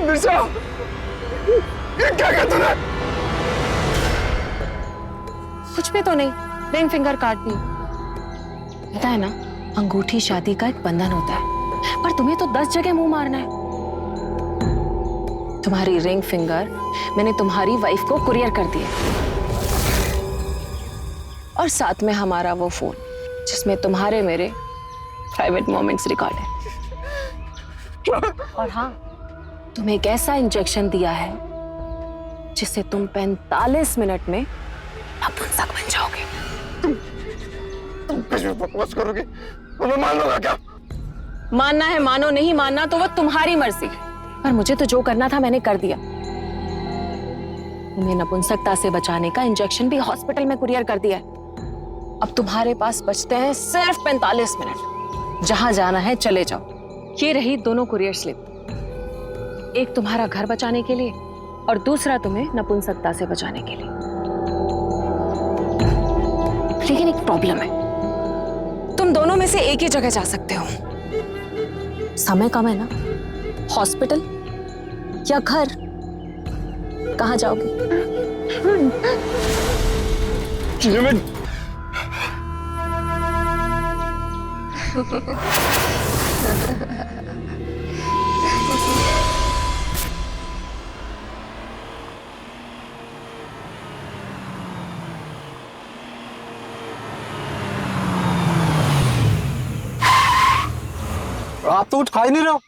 निशा, ये क्या कर तूने? कुछ भी तो नहीं, रिंग फिंगर काट दी। पता है ना, अंगूठी शादी का एक बंधन होता है, पर तुम्हें तो 10 जगह मुंह मारना है। तुम्हारी रिंग फिंगर मैंने तुम्हारी वाइफ को कुरियर कर दिया, और साथ में हमारा वो फोन जिसमें तुम्हारे मेरे प्राइवेट मोमेंट्स रिकॉर्ड है। और हाँ, तुम्हें एक ऐसा इंजेक्शन दिया है जिससे तुम 45 मिनट में नपुंसक बन जाओगे। तुम कुछ भी बकवास करोगे तो मैं मान लूंगा क्या? मानना है मानो, नहीं मानना तो वो तुम्हारी मर्जी, पर मुझे तो जो करना था मैंने कर दिया। तुम्हें नपुंसकता से बचाने का इंजेक्शन भी हॉस्पिटल में कुरियर कर दिया है। अब तुम्हारे पास बचते हैं सिर्फ 45 मिनट। जहां जाना है चले जाओ। ये रही दोनों कुरियर स्लिप, एक तुम्हारा घर बचाने के लिए और दूसरा तुम्हें नपुंसकता से बचाने के लिए। लेकिन एक प्रॉब्लम है, तुम दोनों में से एक ही जगह जा सकते हो। समय कम है ना, हॉस्पिटल या घर, कहां जाओगे? आप तो कुछ खा ही नहीं रहे हो।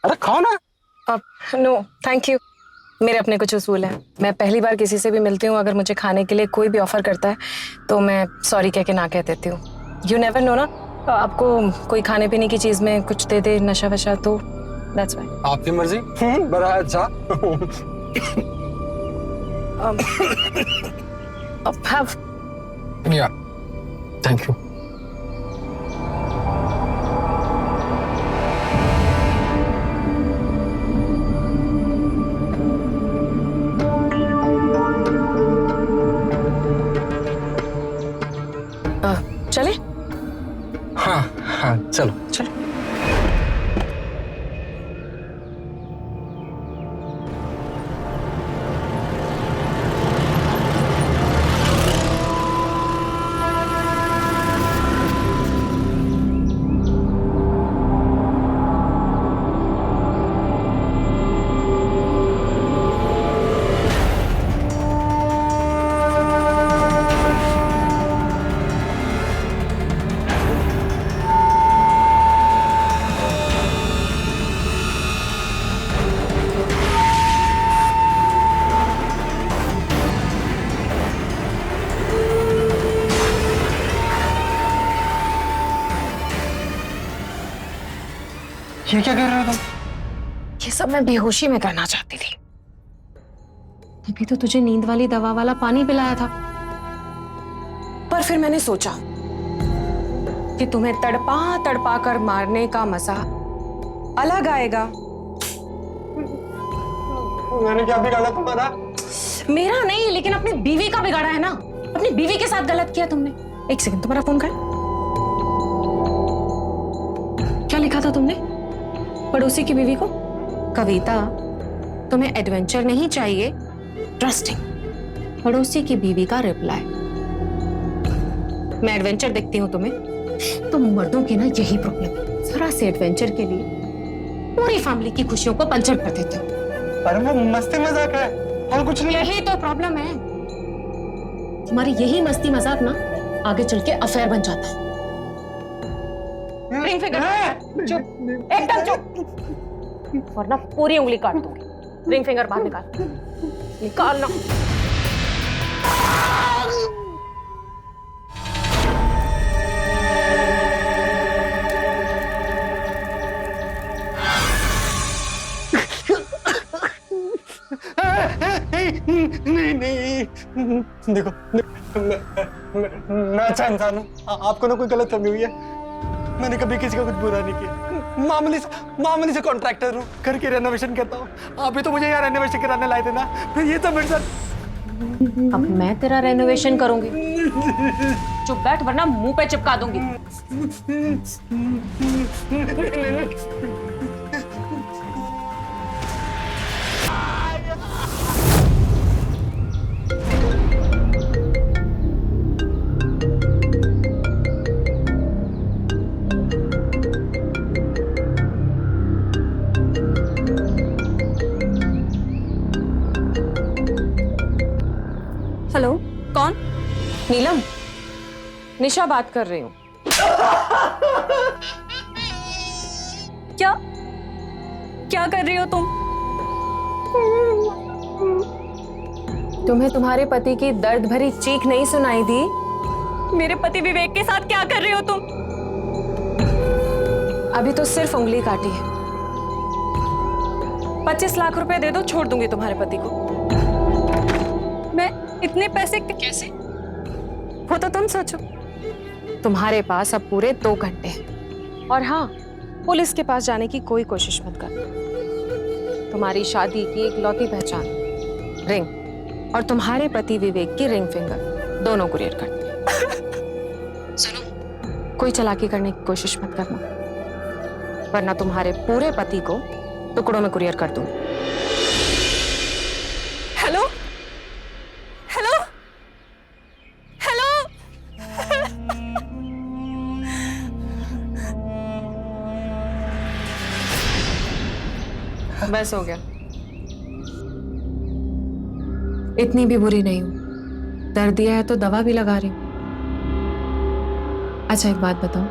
अरे खाओ ना। नो थैंक यू, मेरे अपने कुछ उसूल हैं। मैं पहली बार किसी से भी मिलती हूँ, अगर मुझे खाने के लिए कोई भी ऑफर करता है तो मैं सॉरी कह के ना कह देती हूँ। यू नेवर नो ना, आपको कोई खाने पीने की चीज में कुछ दे दे, नशा वशा, तो दैट्स व्हाई। आपकी मर्जी। बड़ा अच्छा। हैव। या थैंक यू। चले? हाँ हाँ चलो चलो। ये क्या कर रहे हो तुम? ये सब मैं बेहोशी में करना चाहती थी, तभी तो तुझे नींद वाली दवा वाला पानी पिलाया था। पर फिर मैंने सोचा कि तुम्हें तड़पा तड़पा कर मारने का मजा अलग आएगा। मैंने क्या बिगाड़ा तुम्हारा? मेरा नहीं, लेकिन अपनी बीवी का बिगाड़ा है ना। अपनी बीवी के साथ गलत किया तुमने। एक सेकंड, तुम्हारा फोन कर। क्या लिखा था तुमने पड़ोसी की बीवी को? कविता, तुम्हें एडवेंचर नहीं चाहिए, ट्रस्टिंग। पड़ोसी की बीवी का रिप्लाई। मैं एडवेंचर देखती हूँ तुम्हें, तुम मर्दों की ना यही प्रॉब्लम, जरा से एडवेंचर के लिए पूरी फैमिली की खुशियों को पंचर कर देते हो। अरे वो मस्ती मजाक है और कुछ नहीं। यही तो प्रॉब्लम है, तुम्हारी यही मस्ती मजाक ना आगे चल के अफेयर बन जाता है। रिंग फिंगर, चुप, एकदम चुप, वरना पूरी उंगली काट दूंगी। रिंग फिंगर बाहर निकाल, निकालना। नहीं नहीं देखो, मैं अच्छा इंसान हूँ। आपको ना कोई गलत फहमी हुई है। मैंने कभी किसी का कुछ बुरा नहीं किया। मामूली से कॉन्ट्रैक्टर हूँ, घर की रेनोवेशन करता हूँ। आप भी तो मुझे यहाँ रेनोवेशन कराने लाए थे ना, फिर ये सब मेरे साथ। अब मैं तेरा रेनोवेशन करूंगी। चुप बैठ वरना मुंह पे चिपका दूंगी। हेलो, कौन? नीलम, निशा बात कर रही हूँ। क्या क्या कर रही हो तुम? तुम्हें तुम्हारे पति की दर्द भरी चीख नहीं सुनाई दी? मेरे पति विवेक के साथ क्या कर रही हो तुम? अभी तो सिर्फ उंगली काटी है। 25 लाख रुपए दे दो, छोड़ दूंगी तुम्हारे पति को। मैं इतने पैसे कैसे? वो तो तुम सोचो। तुम्हारे पास अब पूरे 2 घंटे हैं। और हाँ, पुलिस के पास जाने की कोई कोशिश मत कर। तुम्हारी शादी की इकलौती पहचान रिंग और तुम्हारे पति विवेक की रिंग फिंगर दोनों कुरियर कर दो। सुनो, कोई चालाकी करने की कोशिश मत करना, वरना तुम्हारे पूरे पति को टुकड़ों में कुरियर कर दूंगी। Hello hello hello. बस हो गया। इतनी भी बुरी नहीं हूं। दर्द दिया है तो दवा भी लगा रही हूं। अच्छा एक बात बताओ,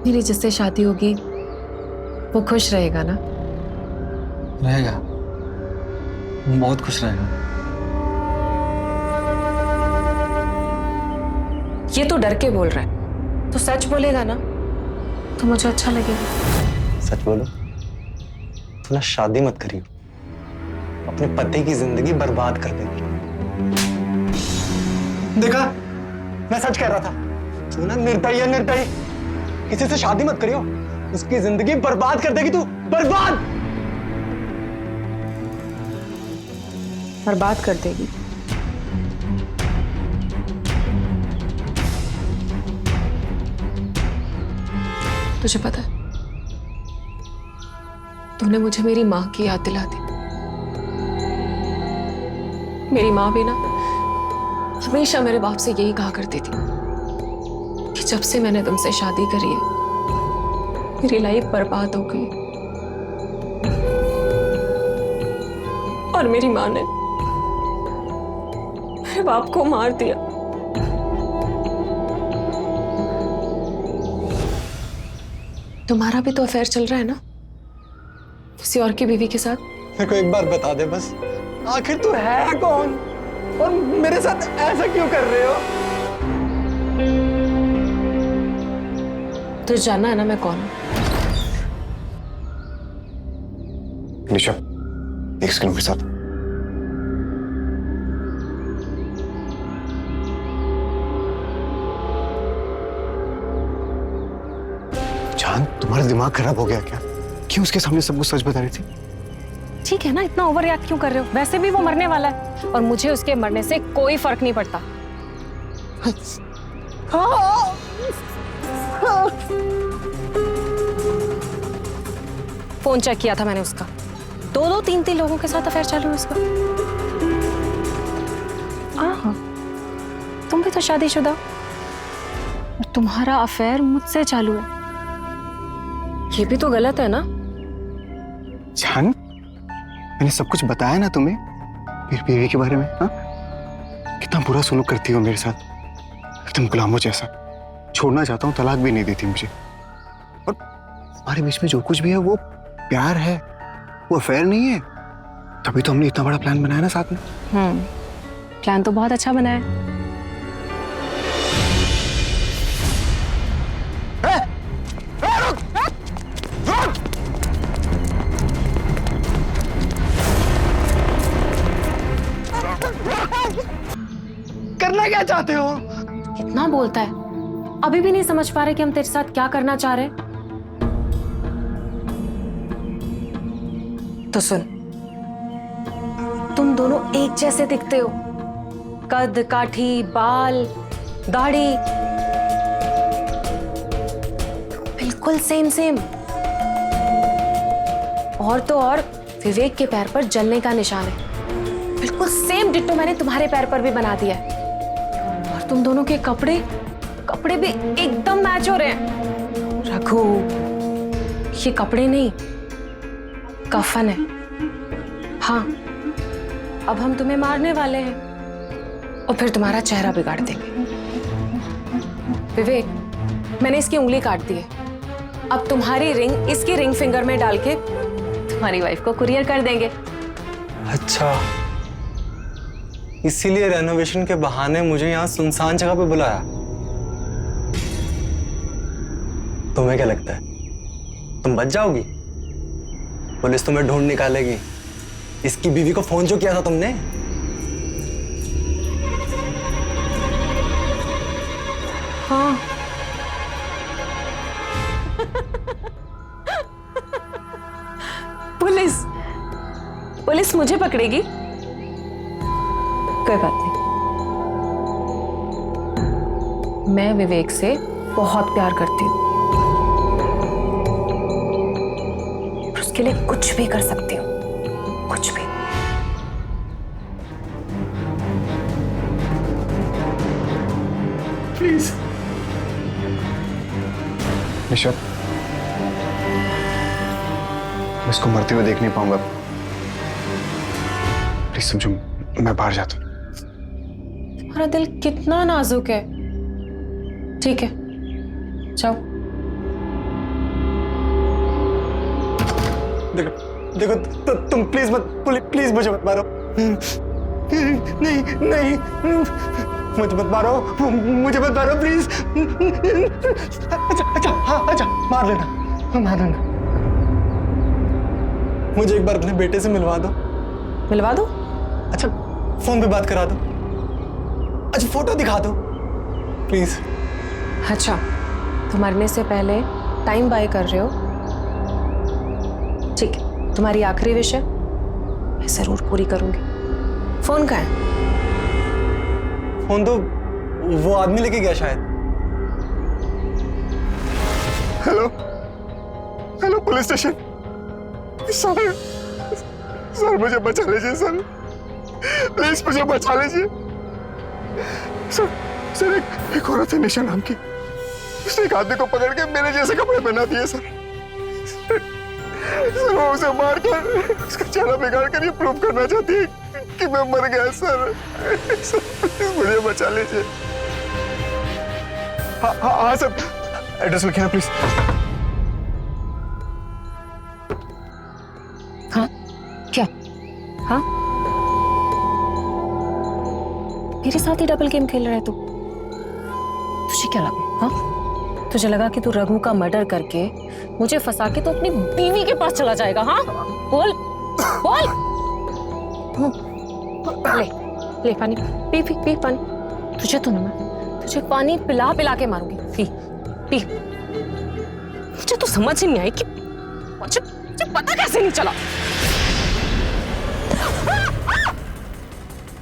मेरी जिससे शादी होगी वो खुश रहेगा ना? रहेगा, बहुत खुश रहेगा। ये तो डर के बोल रहा है, तो सच बोलेगा ना तो मुझे अच्छा लगेगा। सच बोलो तो ना शादी मत करियो, अपने पति की जिंदगी बर्बाद कर देगी। देखा, मैं सच कह रहा था। तू ना निर्दयी है, निर्दयी। किसी से शादी मत करियो, उसकी जिंदगी बर्बाद कर देगी तू, बर्बाद। बर्बाद कर देगी? तुझे पता है, तूने मुझे मेरी माँ की याद दिला दी। मेरी माँ भी ना हमेशा मेरे बाप से यही कहा करती थी कि जब से मैंने तुमसे शादी करी है मेरी लाइफ बर्बाद हो गई। और मेरी माँ ने मेरे बाप को मार दिया। तुम्हारा भी तो अफेयर चल रहा है ना किसी और की बीवी के साथ? मेरे को एक बार बता दे बस, आखिर तू है कौन और मेरे साथ ऐसा क्यों कर रहे हो? तुझे जानना है ना मैं कौन हूं? निशा, एक सेकंड मेरे साथ। जान, तुम्हारा दिमाग खराब हो गया क्या? क्यों उसके सामने सब कुछ सच बता रही थी? ठीक है ना, इतना ओवर रिएक्ट क्यों कर रहे हो? वैसे भी वो मरने वाला है और मुझे उसके मरने से कोई फर्क नहीं पड़ता। फोन चेक किया था मैंने उसका। 2-2, 3-3 लोगों के साथ अफेयर चालू है उसका। आह, तुम भी तो शादीशुदा और तुम्हारा अफेयर मुझसे चालू है। ये भी तो गलत है ना? जान, मैंने सब कुछ बताया ना तुम्हें मेरी बीवी के बारे में। हाँ, कितना बुरा सलूक करती हो मेरे साथ, एकदम गुलामों जैसा। छोड़ना चाहता हूँ, तलाक भी नहीं देती मुझे। और हमारे बीच में जो कुछ भी है वो प्यार है, वो अफेयर नहीं है। तभी तो हमने इतना बड़ा प्लान बनाया ना साथ में। प्लान तो बहुत अच्छा बना है। करना क्या चाहते हो? कितना बोलता है, अभी भी नहीं समझ पा रहे कि हम तेरे साथ क्या करना चाह रहे? तो सुन, तुम दोनों एक जैसे दिखते हो, कद काठी, बाल, दाढ़ी, बिल्कुल सेम सेम। और तो और विवेक के पैर पर जलने का निशान है, बिल्कुल सेम डिट्टो मैंने तुम्हारे पैर पर भी बना दिया है। और तुम दोनों के कपड़े भी एकदम मैच हो रहे हैं। रघु, ये कपड़े नहीं, कफन है। हाँ, अब हम तुम्हें मारने वाले हैं और फिर तुम्हारा चेहरा बिगाड़ देंगे। विवेक, मैंने इसकी उंगली काट दी है। अब तुम्हारी रिंग इसकी रिंग फिंगर में डाल के तुम्हारी वाइफ को कुरियर कर देंगे। अच्छा, इसीलिए रेनोवेशन के बहाने मुझे यहाँ सुनसान जगह पे बुलाया। तुम्हें क्या लगता है तुम बच जाओगी? पुलिस तुम्हें ढूंढ निकालेगी। इसकी बीवी को फोन जो किया था तुमने, हाँ, पुलिस मुझे पकड़ेगी? कोई बात नहीं, मैं विवेक से बहुत प्यार करती हूँ, उसके लिए कुछ भी कर सकती हूँ, कुछ भी। प्लीज निशा, मैं इसको मरते हुए देख नहीं पाऊंगा। प्लीज समझो, मैं बाहर जाता हूँ। तुम्हारा दिल कितना नाजुक है। ठीक है, जाओ। देखो देखो, तुम प्लीज प्लीज मुझे मत मारो। नहीं नहीं, मुझे मत मारो, मुझे मत मारो प्लीज। अच्छा अच्छा, हाँ अच्छा, मार लेना। मुझे एक बार अपने बेटे से मिलवा दो। मिलवा दो? अच्छा, फोन पे बात करा दो। अच्छा, फोटो दिखा दो प्लीज। अच्छा, तो मरने से पहले टाइम बाय कर रहे हो? ठीक है, तुम्हारी आखिरी विश है, मैं जरूर पूरी करूंगी। फोन कहाँ है? फोन तो वो आदमी लेके गया शायद। Hello police station. सर मुझे बचा लीजिए सर, प्लीज मुझे बचा लीजिए सर। एक औरत है निशा नाम की, उसने एक आदमी को पकड़ के मेरे जैसे कपड़े पहना दिए सर। वो उसे मार कर उसका चेहरा बिगाड़ कर ये प्रूव करना चाहती है कि मैं मर गया सर। प्लीज मुझे बचा लीजिए। हाँ सर, एड्रेस लिखिए ना प्लीज। हाँ, क्या? हाँ, मेरे साथ ही डबल गेम खेल रहा है तू? तुझे क्या लगा? हाँ, तुझे लगा कि तू रघु का मर्डर करके मुझे फंसा के तो अपनी बीवी के पास चला जाएगा? हाँ, बोल बोल। ले पानी, पी पानी। तुझे तो ना मैं तुझे पानी पिला पिला के मारूंगी। पी। मुझे तो समझ ही नहीं आई कि मुझे पता कैसे नहीं चला।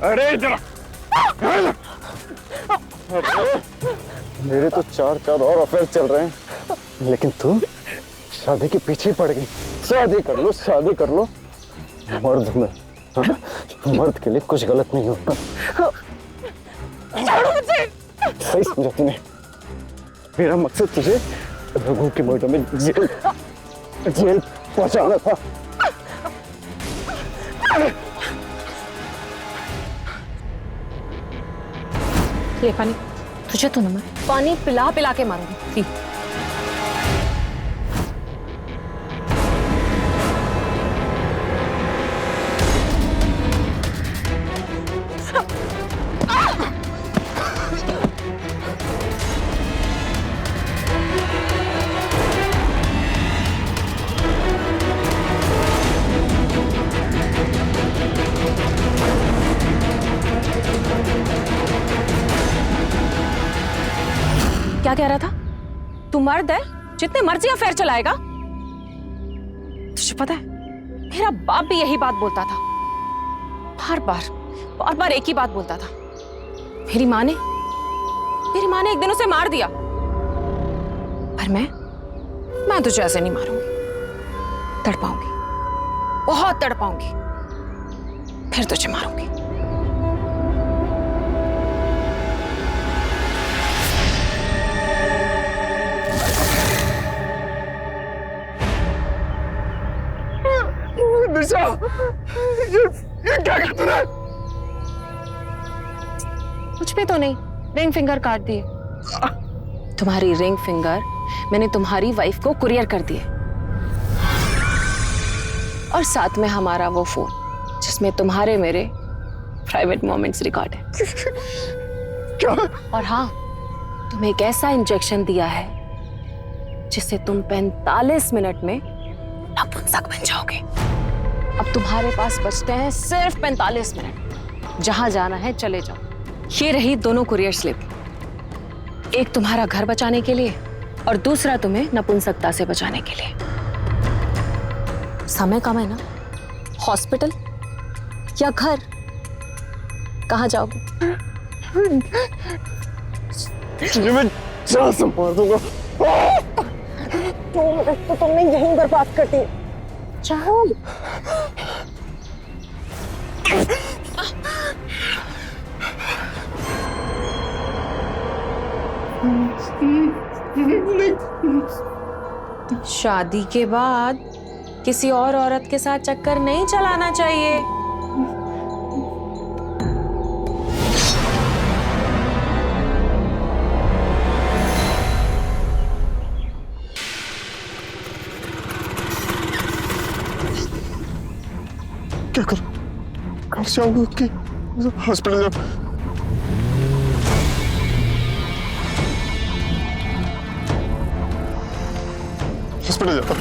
अरे जरा, मेरे तो चार और अफेयर चल रहे हैं, लेकिन तुम शादी के पीछे पड़ गई। शादी कर लो। मर्द में, हाँ? मर्द के लिए कुछ गलत नहीं होता। सही समझा तूने। मेरा मकसद तुझे रघु के मर्डर में जेल पहुंचाना था। ले पानी। तुझे तो ना मैं पानी पिला पिला के मारूंगी। पी। क्या कह रहा था? तू मर्द है, जितने मर्जी अफेयर चलाएगा। तुझे पता है, मेरा बाप भी यही बात बोलता था। बार बार एक ही बात बोलता था। मेरी माँ ने एक दिन उसे मार दिया। पर मैं तुझे ऐसे नहीं मारूंगी। तड़पाऊंगी, बहुत तड़पाऊंगी, फिर तुझे मारूंगी। निशा, ये क्या कर तूने? कुछ भी तो नहीं, रिंग फिंगर काट दिए। तुम्हारी रिंग फिंगर मैंने तुम्हारी वाइफ को कुरियर कर दिए, और साथ में हमारा वो फोन जिसमें तुम्हारे मेरे प्राइवेट मोमेंट्स रिकॉर्ड है। क्या? और हाँ, तुम्हें एक ऐसा इंजेक्शन दिया है जिससे तुम 45 मिनट में नपुंसक बन जाओगे। अब तुम्हारे पास बचते हैं सिर्फ 45 मिनट। जहां जाना है चले जाओ। ये रही दोनों कुरियर स्लिप, एक तुम्हारा घर बचाने के लिए और दूसरा तुम्हें नपुंसकता से बचाने के लिए। समय कम है ना, हॉस्पिटल या घर, कहां जाओगे? मैं जान से मार दूंगा। तो तुमने यहीं बर्बाद कर दी। जाओ। शादी के बाद किसी और औरत के साथ चक्कर नहीं चलाना चाहिए। क्या करूं? कहाँ से आऊंगी उसकी? हॉस्पिटल जाओ। हॉस्पिटल जाओ।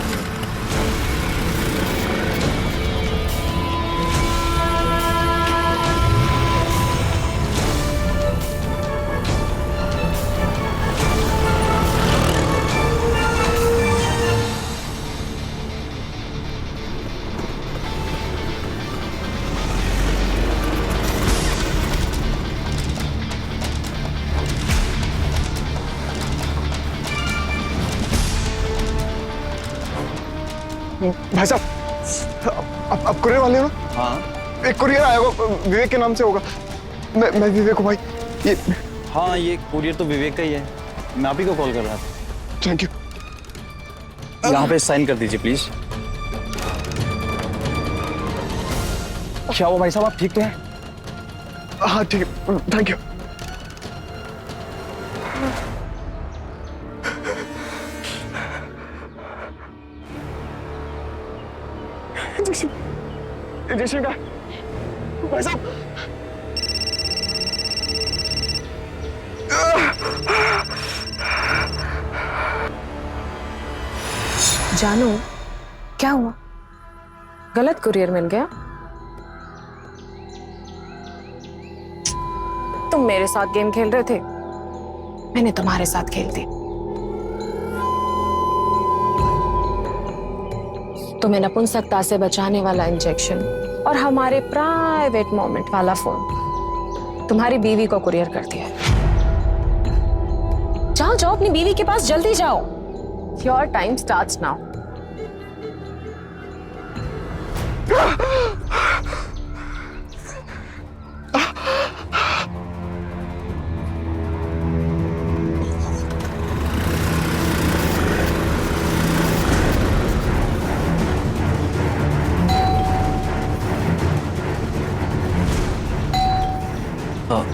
भाई साहब, आप कुरियर वाले हो ना? हाँ एक कुरियर आया होगा, विवेक के नाम से होगा। मैं विवेक हूँ भाई। ये हाँ, ये कुरियर तो विवेक का ही है। मैं आप ही को कॉल कर रहा था। Thank you. यहाँ पे साइन कर दीजिए प्लीज। क्या हुआ भाई साहब, आप ठीक तो हैं? हाँ ठीक है, थैंक यू। इंजेक्शन का भाई साहब। जानू, क्या हुआ? गलत कुरियर मिल गया? तुम मेरे साथ गेम खेल रहे थे, मैंने तुम्हारे साथ खेलती। तुम्हें नपुंसकता से बचाने वाला इंजेक्शन और हमारे प्राइवेट मोमेंट वाला फोन तुम्हारी बीवी को कुरियर कर दिया। जाओ जाओ, अपनी बीवी के पास जल्दी जाओ। Your time starts now.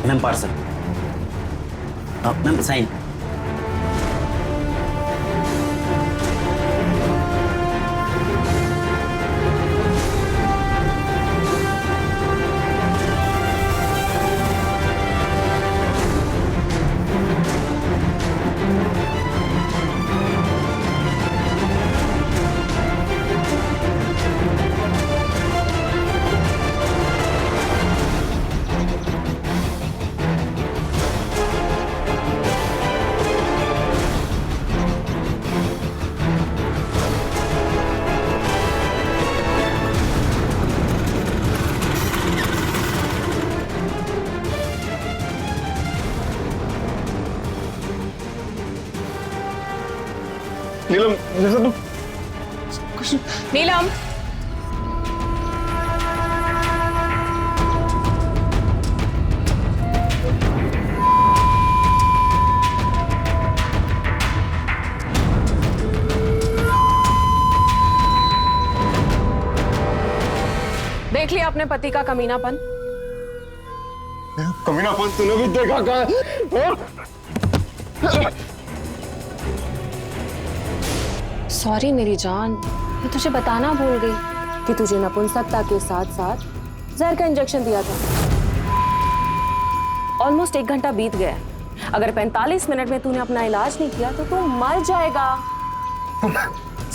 Ma'am parcel. Ma'am sign. Neelam जैसा तुम नीलम, देख लिया अपने पति का कमीनापन? कमीनापन तूने भी देखा क्या? सॉरी मेरी जान, मैं तुझे बताना भूल गई कि तुझे नपुंसकता के साथ साथ जहर का इंजेक्शन दिया था। ऑलमोस्ट 1 घंटा बीत गया है। अगर 45 मिनट में तूने अपना इलाज नहीं किया तो तू मर जाएगा।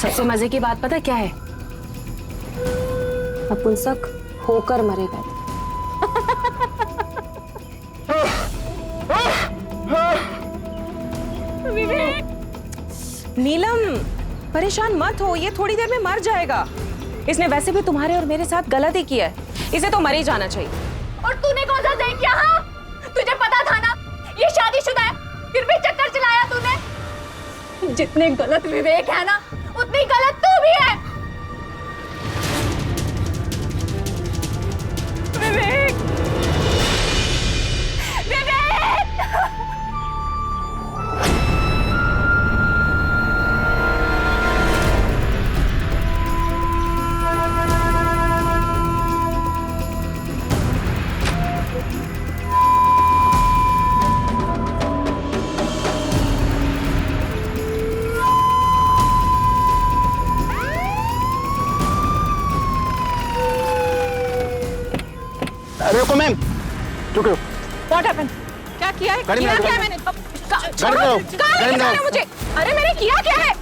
सबसे मजे की बात पता क्या है? नपुंसक होकर मरेगा। नीलम, परेशान मत हो, ये थोड़ी देर में मर जाएगा। इसने वैसे भी तुम्हारे और मेरे साथ गलत ही किया है, इसे तो मर ही जाना चाहिए। और तूने कौन सा सही किया? हाँ, तुझे पता था ना ये शादीशुदा है, फिर भी चक्कर चलाया तूने। जितने गलत विवेक है ना, उतनी गलत तू भी है। विवेक, विवेक! अरे रुको मैम, रुको। What happened? क्या किया है? गाड़ी में किया आओ, क्या गाड़ी मैंने? गाड़ी में आओ, कहाँ गाड़ी में लेके आओ। जाना मुझे? अरे मैंने किया क्या है?